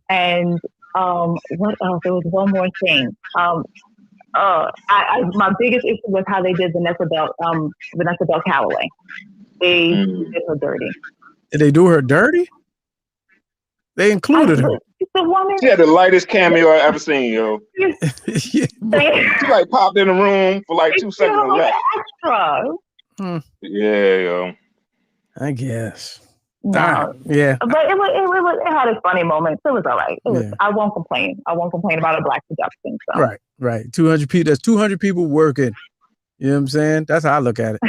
And what else? There was one more thing. My biggest issue was how they did Vanessa Bell Calloway. They did her dirty. Did they do her dirty? They included her. The woman. She had the lightest cameo I ever seen, yo. She like popped in the room for like 2 seconds and left. Extra. Yeah, yo. I guess. No. Yeah. But it had its funny moments. It was all right. I won't complain. I won't complain about a black production. So. Right. 200 people. That's 200 people working. You know what I'm saying? That's how I look at it.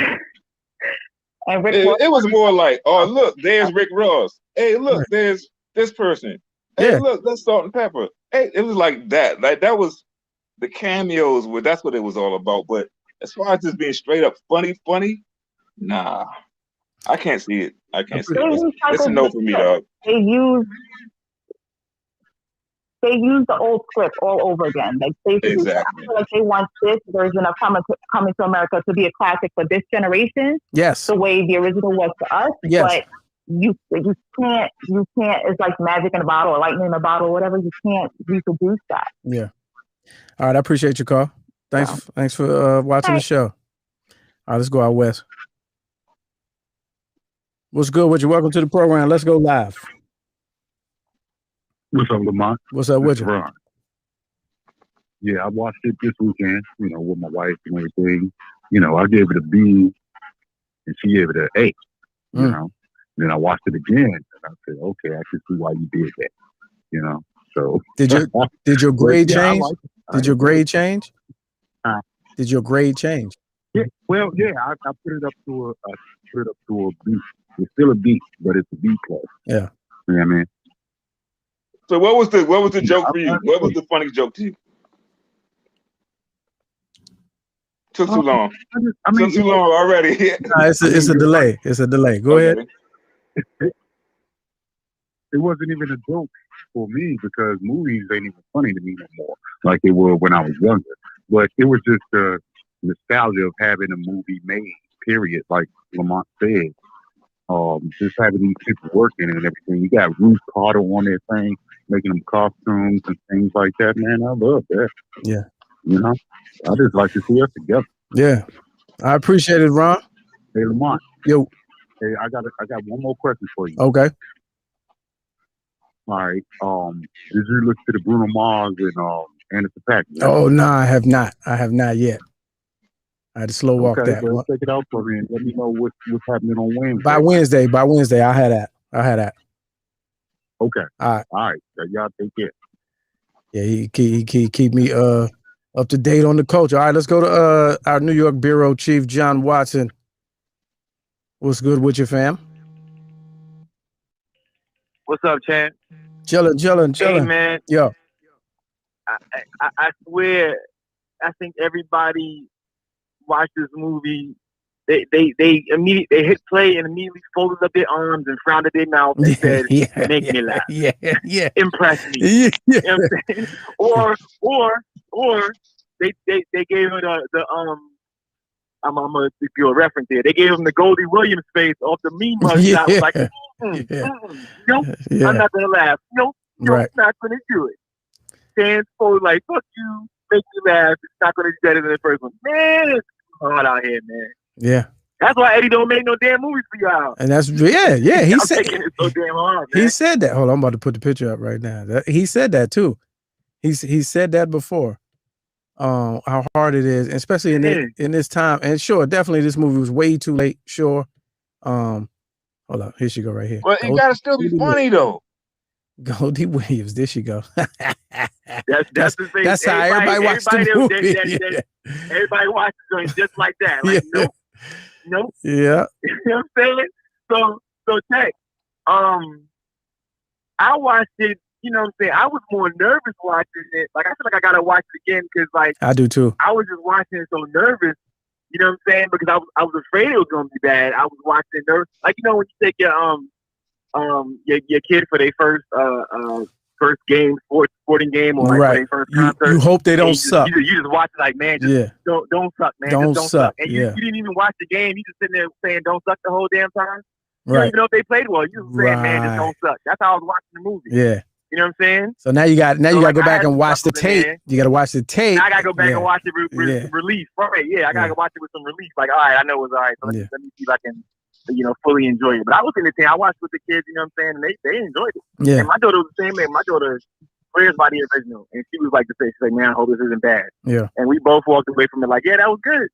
And it was more like, oh, look, there's Rick Ross. Hey, look, there's this person. Hey, look, that's Salt and Pepper. Hey, it was like that. Like that was the cameos. That's what it was all about. But as far as just being straight up funny, nah, I can't see it. I can't see it. It's a no for me, dog. They use the old script all over again. Like basically, I feel like they want this version of Coming to America to be a classic for this generation. Yes, the way the original was to us. Yes, but you can't. It's like magic in a bottle or lightning in a bottle or whatever. You can't reproduce that. Yeah. All right, I appreciate your call. Thanks for watching the show. All right, let's go out west. What's good with you? Welcome to the program. Let's go live. What's up, Lamont? What's up with you? Ron. Yeah, I watched it this weekend, with my wife and everything. I gave it a B and she gave it an A, Then I watched it again and I said, okay, I can see why you did that, So did your grade change? Did your grade change? Did your grade change? Yeah, well, yeah, I put it up to a B. It's still a B, but it's a B plus. Yeah. You know what I mean? So what was the joke for you? What was the funny joke to you? Took too long. Took too long already. It's a delay. It's a delay. Go ahead. It wasn't even a joke for me because movies ain't even funny to me no more, like they were when I was younger. But it was just the nostalgia of having a movie made, period, like Lamont said. Just having these people working and everything. You got Ruth Carter on that thing, making them costumes and things like that, man. I love that. Yeah. I just like to see us together. Yeah. I appreciate it, Ron. Hey, Lamont. Yo. Hey, I got one more question for you. Okay. All right. Did you listen to the Bruno Mars and Anderson .Paak? Oh no, I have not. I have not yet. I had to slow walk that. Well, check it out for me and let me know what's happening on Wednesday. By Wednesday, I had that. Okay. All right. Y'all take care. Yeah, he keep me up to date on the culture. All right, let's go to our New York bureau chief, John Watson. What's good with you, fam? What's up, Chan? Chilling. Hey, man. Yo. I swear, I think everybody watched this movie. They immediately hit play and immediately folded up their arms and frowned at their mouth and said, "Make me laugh." Yeah. Impress me. Yeah. You know what I'm saying? Or they gave it I'm gonna do a reference here. They gave him the Goldie Williams face off the meme mug shot. I was like, nope, I'm not gonna laugh. Nope, not gonna do it. Stands for like, fuck you, make you laugh. It's not gonna be better than the first one. Man, it's hard out here, man. Yeah. That's why Eddie don't make no damn movies for y'all. And that's yeah. He said taking it so damn hard, man. He said that. Hold on, I'm about to put the picture up right now. He said that too. He said that before. How hard it is, especially in this time. And sure, definitely this movie was way too late. Sure. Hold on, here she go right here. Well, it gotta still be funny though. Goldie Williams, there she go. That's the thing. That's how everybody watched the movie. Everybody watches it just like that. Like, nope. Yeah. You know what I'm saying? So Tech, I watched it. You know what I'm saying? I was more nervous watching it. Like, I feel like I gotta watch it again because, like, I do too. I was just watching it so nervous. You know what I'm saying? Because I was afraid it was gonna be bad. I was watching it nervous. Like, you know, when you take your kid for their first game, sporting game, or like for their first concert. You hope they don't suck. You just watch it like, man, don't suck, man. Don't just suck. And you didn't even watch the game. You just sitting there saying don't suck the whole damn time. You don't even know if they played well. You just saying, man, just don't suck. That's how I was watching the movie. Yeah. You know what I'm saying? So now you got to go back and watch the tape. You got to watch the tape. Now I got to go back and watch it relief. Right? Yeah, I got to watch it with some relief. Like, all right, I know it was all right. So let me see if I can, fully enjoy it. But I was in the team. I watched with the kids. You know what I'm saying? And they enjoyed it. Yeah. And my daughter was the same way. My daughter swears by the original, and she was like the face. She's like, man, I hope this isn't bad. Yeah. And we both walked away from it like, yeah, that was good.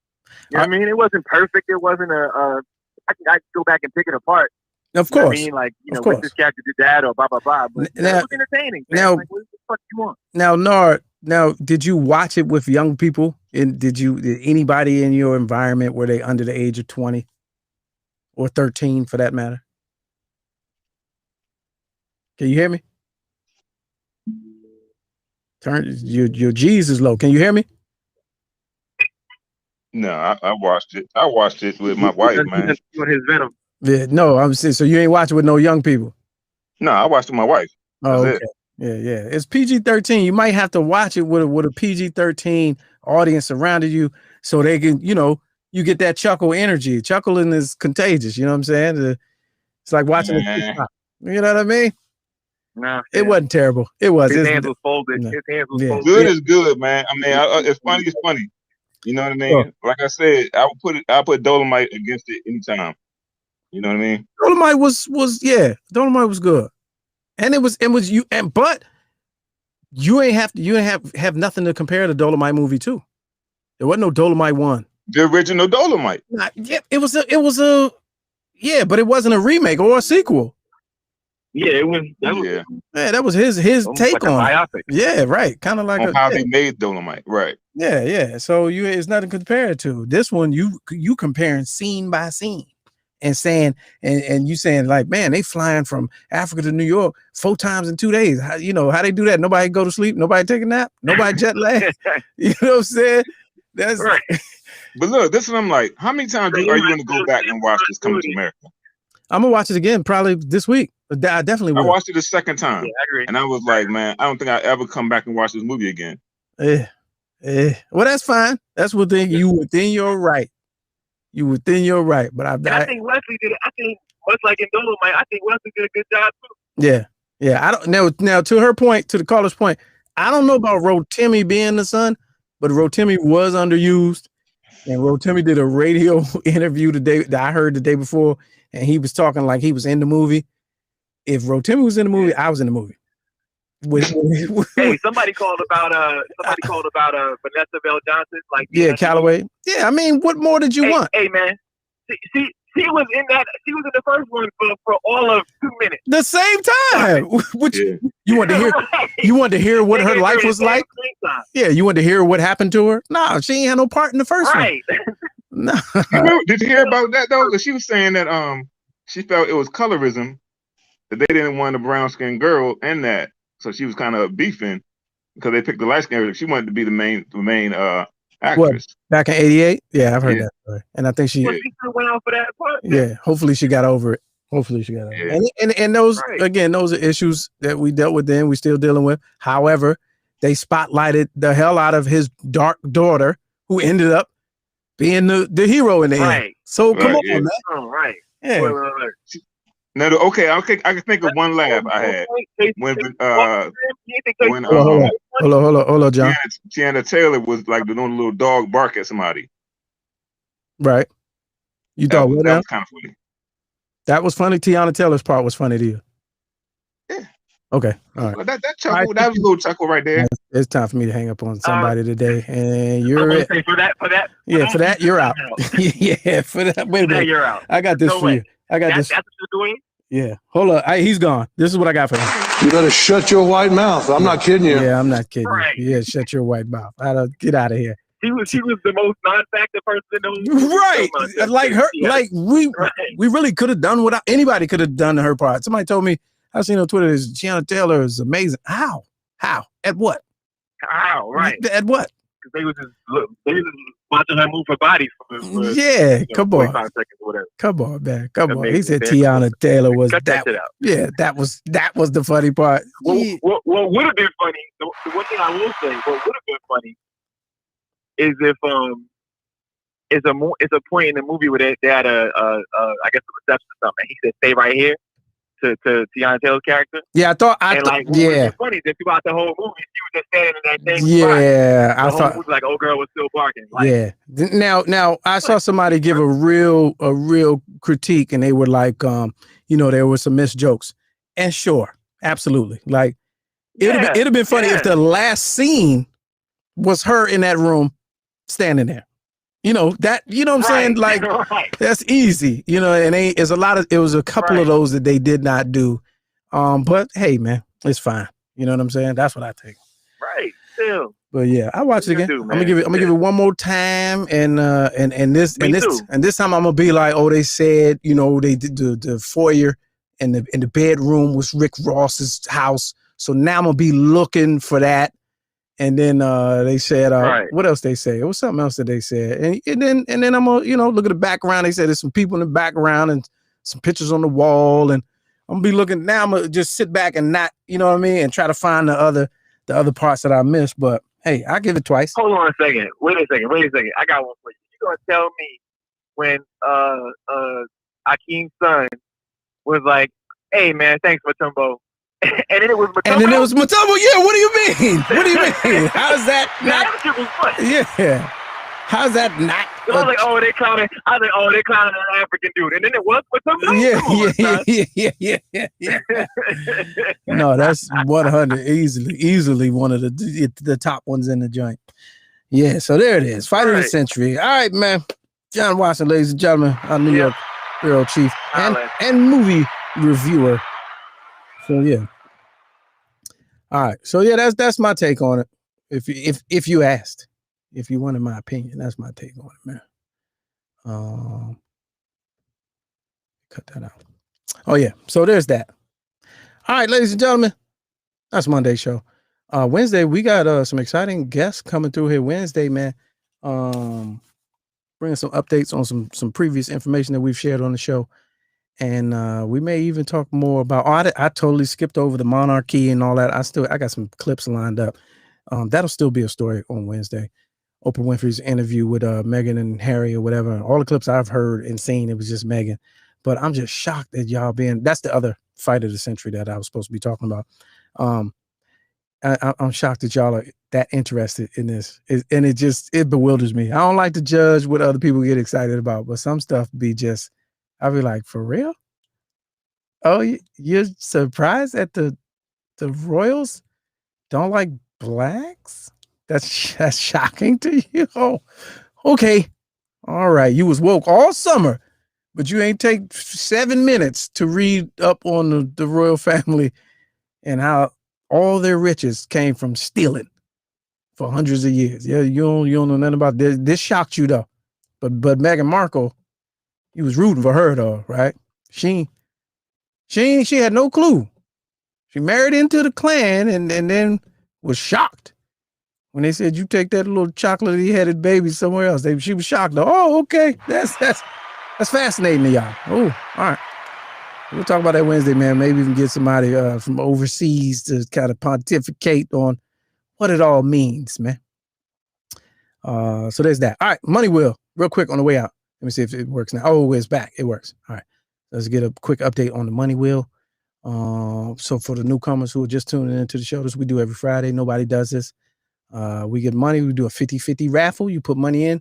You know what I mean? It wasn't perfect. It wasn't I could go back and pick it apart. Of course. You know what I mean, like, what this character did that or blah blah blah. But it was entertaining. Man. Now, like, what the fuck you want? Now, Nard, did you watch it with young people? And did anybody in your environment were they under the age of 20 or 13 for that matter? Can you hear me? Turn your G's is low. Can you hear me? No, I watched it. I watched it with my wife, man. With his Venom. Yeah, no, I'm saying, so you ain't watching with no young people. No, I watched it with my wife. Oh, okay. Yeah. It's PG-13. You might have to watch it with a PG-13 audience surrounded you, so they can, you get that chuckle energy. Chuckling is contagious. You know what I'm saying? It's like watching a you know what I mean? No, it wasn't terrible. It was. His hands was folded. No. His hands was folded. Good is good, man. I mean, it's funny. It's funny. You know what I mean? Sure. Like I said, I put Dolomite against it anytime. You know what I mean? Dolomite Dolomite was good, and it was you. But you ain't have nothing to compare the Dolomite movie to. There wasn't no Dolomite 1. The original Dolomite. It was a but it wasn't a remake or a sequel. Yeah, that was his take like on biopic. it. Yeah, right. Kind of like how they made Dolomite, right? Yeah. So it's nothing to compare it to. This one, you comparing scene by scene and saying and you saying like, man, they flying from Africa to New York 4 times in 2 days. How they do that? Nobody go to sleep. Nobody take a nap. Nobody jet lag. You know what I'm saying? That's right. But look, this is what I'm like. How many times are you going to go back and watch this Coming to America? I'm gonna watch it again probably this week. I definitely will. I watched it a second time. Yeah, I agree. And I was like, man, I don't think I'll ever come back and watch this movie again. Well, that's fine. That's within your right. You within your right. But I think Wesley did it. I think much like in Dolomite, I think Wesley did a good job too. Yeah. I don't now to her point, to the caller's point, I don't know about Rotimi being the son, but Rotimi was underused. And Rotimi did a radio interview today that I heard the day before, and he was talking like he was in the movie. If Rotimi was in the movie, I was in the movie. Hey, somebody called about Vanessa Bell Johnson. Like, Calloway. Yeah, I mean, what more did you want? Hey, man, she was in that. She was in the first one for all of 2 minutes. The same time. You wanted to hear? You wanted to hear what her life was like? Yeah, you wanted to hear what happened to her? No, she ain't had no part in the first one. No. Did you hear about that though? She was saying that she felt it was colorism, that they didn't want a brown skinned girl in that, so she was kind of beefing because they picked the light skinned girl. She wanted to be the main actress. What, back in '88? Yeah, I've heard that story. And I think she went out for that part. Yeah, hopefully she got over it. And those again, those are issues that we dealt with then. We're still dealing with. However, they spotlighted the hell out of his dark daughter, who ended up being the hero in the end. Right. So come Right, on, yeah. man. Oh, right. Yeah. Spoiler alert. Now, okay, I can think of one laugh I had when Hold on, John. Tiana Taylor was like doing a little dog bark at somebody. Right. You thought what? That was kind of funny. That was funny. Tiana Taylor's part was funny to you. Yeah. Okay. All right. That chuckle, that was a little chuckle right there. It's time for me to hang up on somebody today, and you're it. For that. Yeah, for that you're out. Yeah, for that. Wait a minute. You're out. I got this No for way. you. I got this. That's what you're doing. Yeah. Hold on. He's gone. This is what I got for him. You better shut your white mouth. I'm not kidding you. Yeah, I'm not kidding. Right. Yeah, shut your white mouth. Get out of here. She was the most non-factor person in the movie. Right. Like her, like we really could have done without anybody could have done her part. Somebody told me, I seen on Twitter, is Tiana Taylor is amazing. How? At what? How? Right. At what? Because they was just watching her move her body for yeah, come on. 45 seconds or whatever. Come on, man. Come on. Amazing, He said man. Tiana Taylor was Cut that shit out. Yeah, that was the funny part. What would have been funny, the one thing I will say, what would have been funny is if it's a point in the movie where they had a I guess a reception or something. He said, "Stay right here," to Tiana Taylor's character. Yeah, I thought yeah. Funny that throughout the whole movie she was just standing in that same spot. I thought movie, like old girl was still barking. Like, yeah. Now I saw somebody give a real critique, and they were like, there were some missed jokes, and sure, absolutely, like it'd have been funny if the last scene was her in that room standing there. What I'm saying? Like that's easy, and it was a couple of those that they did not do. But hey, man, it's fine. You know what I'm saying? That's what I think. Right. Still. But yeah, I watch it again. I'm gonna give it one more time, and this time I'm gonna be like, oh, they said, they did the foyer and the bedroom was Rick Ross's house. So now I'm gonna be looking for that. And then they said, what else they say? It was something else that they said. And then I'm gonna, look at the background. They said there's some people in the background and some pictures on the wall. And I'm gonna be looking now. I'm gonna just sit back and not, you know what I mean, and try to find the other parts that I missed. But hey, I'll give it twice. Hold on a second. Wait a second. I got one for you. You gonna tell me when Akeem's son was like, "Hey man, thanks for Matumbo." And then it was Matumbo. Yeah, what do you mean? How's that not? Yeah. How's that not? I was like, oh, they clowning. An African dude. And then it was Matumbo. Yeah. No, that's 100 easily one of the top ones in the joint. Yeah, so there it is. Fight of the century. All right, man. John Watson, ladies and gentlemen, our New York Bureau Chief and movie reviewer. So yeah. All right. So yeah, that's my take on it. If you asked, if you wanted my opinion, that's my take on it, man. Cut that out. Oh yeah. So there's that. All right, ladies and gentlemen, that's Monday's show. Wednesday, we got some exciting guests coming through here Wednesday, man. Bringing some updates on some previous information that we've shared on the show. And we may even talk more about. I totally skipped over the monarchy and all that. I got some clips lined up. That'll still be a story on Wednesday. Oprah Winfrey's interview with Meghan and Harry or whatever. All the clips I've heard and seen, it was just Meghan. But I'm just shocked that y'all that's the other fight of the century that I was supposed to be talking about. I'm shocked that y'all are that interested in this, and it bewilders me. I don't like to judge what other people get excited about, but some stuff be just. I'll be like, for real? Oh, you're surprised at the royals don't like blacks? That's shocking to you? Oh, okay. All right. You was woke all summer, but you ain't take 7 minutes to read up on the royal family and how all their riches came from stealing for hundreds of years. Yeah, you don't know nothing about this. This shocked you though. But Meghan Markle, you was rooting for her though, right? She had no clue. She married into the clan and then was shocked when they said you take that little chocolatey headed baby somewhere else. She was shocked. Oh, okay. That's fascinating to y'all. Oh, all right. We'll talk about that Wednesday, man. Maybe even get somebody from overseas to kind of pontificate on what it all means, man. So there's that. All right, Money Wheel. real quick on the way out. Let me see if it works now. Oh, it's back. It works. All right. Let's get a quick update on the money wheel. So for the newcomers who are just tuning into the show, this we do every Friday. Nobody does this. We get money. We do a 50-50 raffle. You put money in.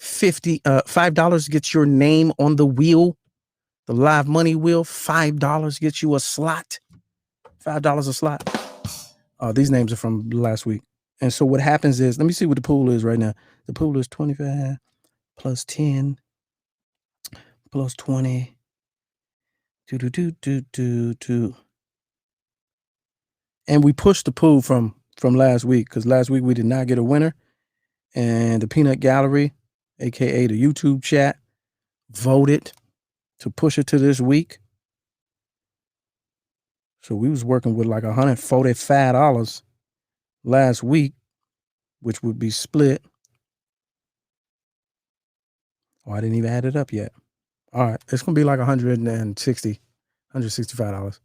$5 gets your name on the wheel. The live money wheel. $5 gets you a slot. $5 a slot. These names are from last week. And so what happens is, let me see what the pool is right now. The pool is 25 plus 10 plus 20. And we pushed the pool from last week because last week we did not get a winner. And the Peanut Gallery, aka the YouTube chat, voted to push it to this week. So we was working with like $145 last week, which would be split. Oh, I didn't even add it up yet. All right, it's gonna be like $165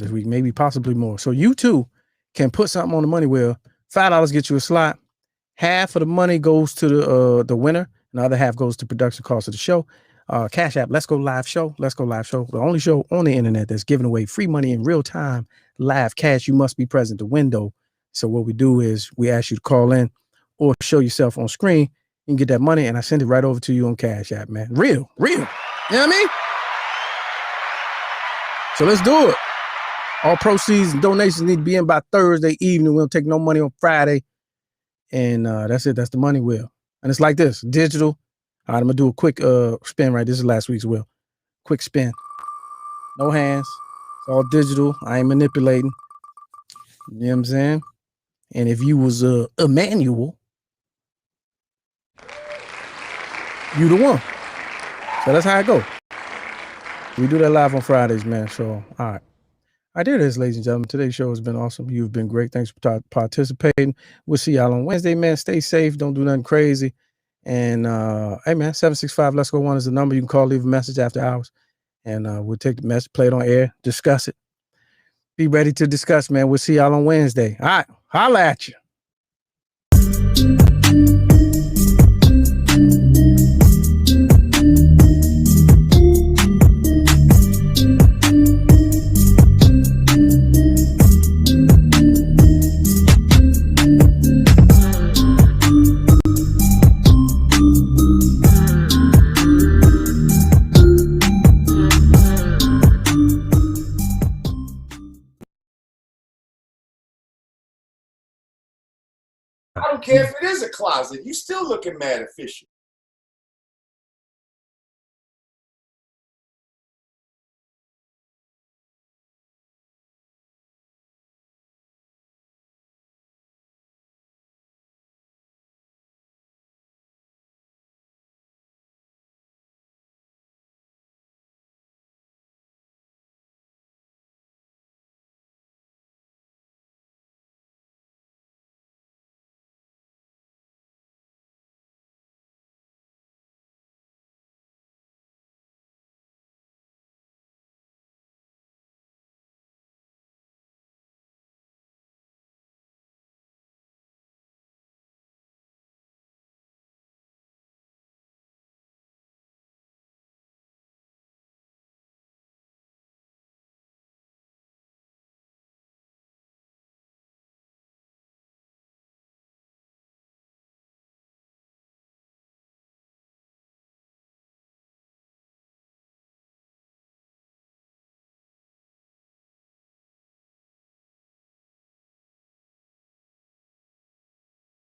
this week, maybe possibly more. So you too can put something on the money wheel. $5 gets you a slot. Half of the money goes to the winner, and the other half goes to production costs of the show. Cash App, Let's Go Live Show. Let's Go Live Show, the only show on the internet that's giving away free money in real time, live cash. You must be present to window. So what we do is we ask you to call in or show yourself on screen. You can get that money, and I send it right over to you on Cash App, man. Real. You know what I mean? So let's do it. All proceeds and donations need to be in by Thursday evening. We don't take no money on Friday. And that's it. That's the money wheel. And it's like this, digital. All right, I'm going to do a quick spin, right? This is last week's wheel. Quick spin. No hands. It's all digital. I ain't manipulating. You know what I'm saying? And if you was a manual, you the one. So that's how it go. We do that live on Fridays, man. So, all right. All right, there it is, ladies and gentlemen. Today's show has been awesome. You've been great. Thanks for participating. We'll see y'all on Wednesday, man. Stay safe. Don't do nothing crazy. And, hey, man, 765-LET'S-GO-1 is the number. You can call, leave a message after hours. And we'll take the message, play it on air, discuss it. Be ready to discuss, man. We'll see y'all on Wednesday. All right. Holla at you. I don't care if it is a closet. You still looking mad official.